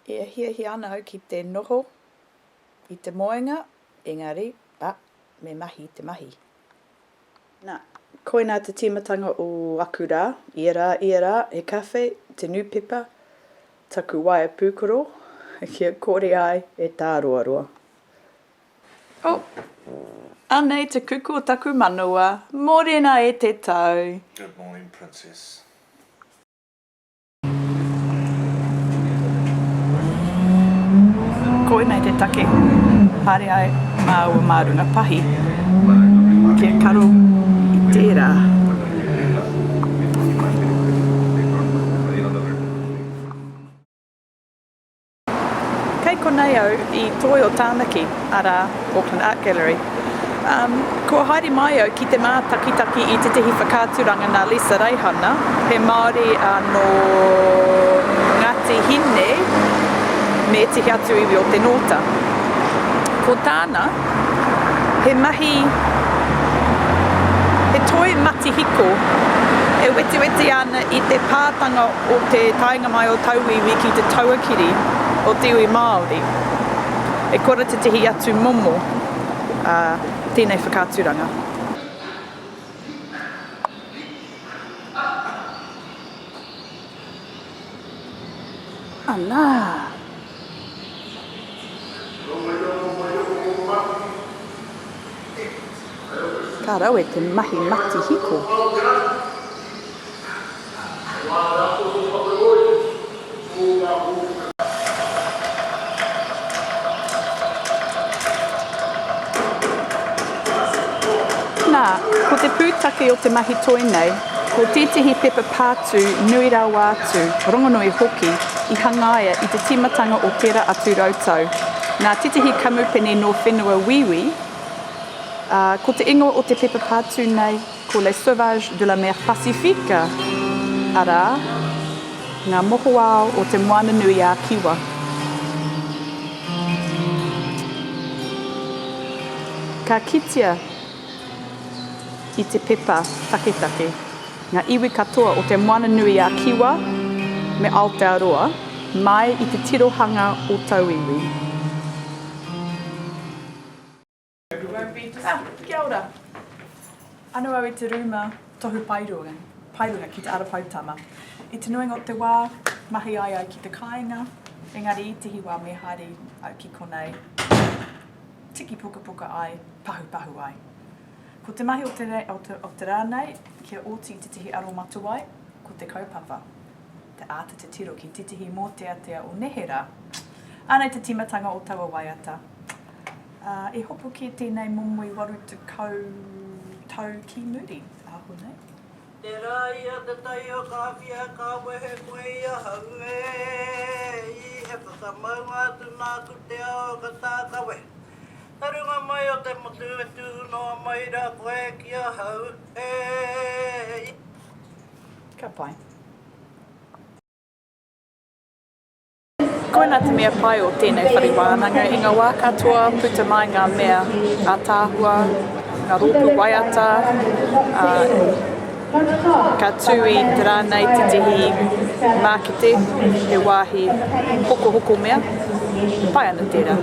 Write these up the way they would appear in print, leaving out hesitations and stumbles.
Ia hi ana au ki te noho I te moenga, engari, me mahi te mahi. Nā, koina te timatanga o Akura, ia rā, he kawhe, te nūpepa, taku waia pūkoro, kia kore ai e tā roa. Anei te kuku o taku manua, morena e te tau. Good morning, Princess. Koe nei te take, haere ai mā ua mārunga pahi. Kia karo I tērā. Kei konei au I toi o Tānaki, ara Auckland Art Gallery. Kua haere mai au ki te mā takitaki I te tehi whakāturanga nā Lisa Reihana, he Māori anō Ngāti Hine, me te hiatu iwi o te nota. Ko tāna, he mahi, he toi matihiko, e weti ana I te pātanga o te tainga mai o tauiwi ki te tauakiri o te iwi Māori. E kora te tehi atu momo, tēnei whakāturanga. Anā! Ka rau e te mahi matihiko. Nā, ko te pūtake o te mahi toi nei, ko tētahi pepa pātū nui rau atu, rongonui hoki, I hangaia I te timatanga o tērā atu rautau. Nā tētahi kamupene no whenua wiwi, ko te ingoa o te pepa pātū nei, ko les sauvages de la mer Pacifique, ara, ngā moho ao o te moana nui a Kiwa. Ka kitea I te pepa taketake, ngā iwi katoa o te moana nui a Kiwa, me Aotearoa, mai I te tirohanga o tauiwi. Kia ora. Anu au I te rūma tohu pairunga ki te arapautama. I te nuinga o te wā, mahi ai ki te kāinga, engari I tehi wā me haere au ki konei. Tiki puka ai, pahu ai. Ko te mahi o te rānei, kia oti I te tehi aromatu ai, ko te kaupapa. Te āta te tiro ki te tehi mō tea o nehera. Anei te timatanga o taua waiata. E hopo ki tēnei momoi waru te tau ki muri, aho nei. Te rā ia te tai o ka whia ka wehe koe ia hau I he whakamaunga atu nā ku te ao ka tā kawe. Tarunga mai o te motu e tūnoa mai rā koe kia hau Ka pai. Koina te mea pai o tēnei whariwānanga I ngā wā katoa puta mai ngā mea ātāhua, ngā rōpu waiata, ka tui te rānei te tehi mākete, he wāhi hoko mea, pai ana tērā.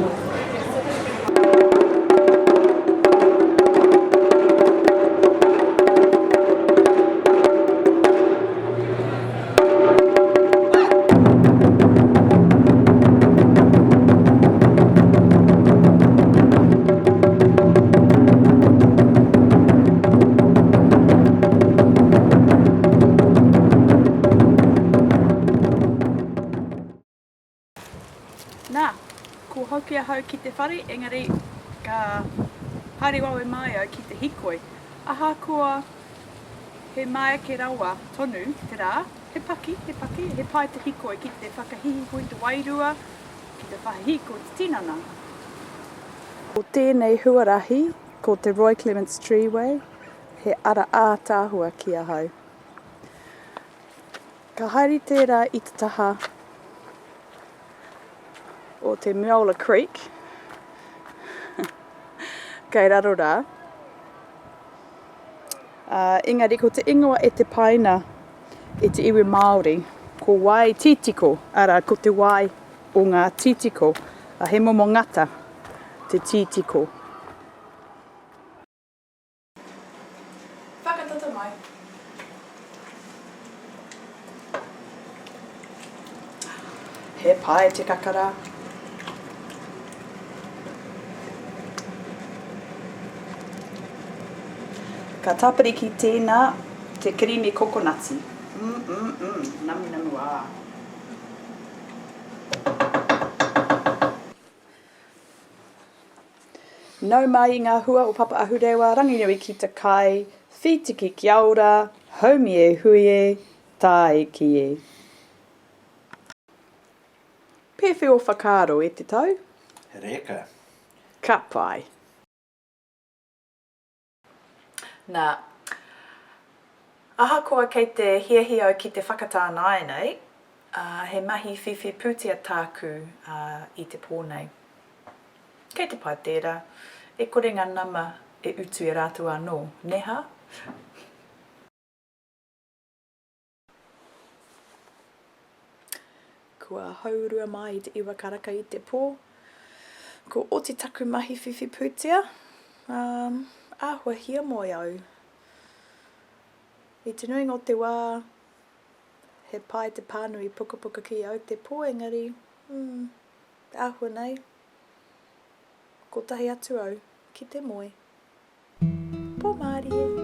Nā, ko haukia hau ki te whare, engari ka haere wawe mai au ki te hikoi. Aha kua he mai ke rawa tonu te rā, he paki, he pai te hikoi ki te whakahihi hui te wairua, ki te whahiko te tinana. Ko tēnei huarahi, ko te Roy Clements Treeway, he ara ātāhua kia hau. Ka haere tērā I te taha o te Meola Creek, Kei raro rā. Engari, ko te ingoa e te paina e te iwi Māori, ko wai titiko, ara ko te wai o ngā titiko, he momo ngata te titiko. Whakatata mai. He pai te kakara. Ka tapari ki tēnā te creamy kokonati. Namu namu ā. Nau mai i ngā hua o Papa Ahurewa, ranginui ki te kai, whitiki ki aura, haumi e hui e, tāe ki e. Pewhi o whakaaro e te tau? Reka. Ka pai. Nā, ahakoa kei te hiahia ki te whakatāna ai nei, he mahi whiwhi pūtia tāku i te pōnei. Kei te pai tērā, e kore ngā nama e utu e rātou anō, neha? Kua haurua mai i te iwa karaka i te pō, ko oti taku mahi whiwhi pūtia, āhua hia moi au. I te nuinga o te wā, he pai te pānui puka ki au te pō engari, āhua nei, ko tahi atu au, ki te moe. Pō Mārie!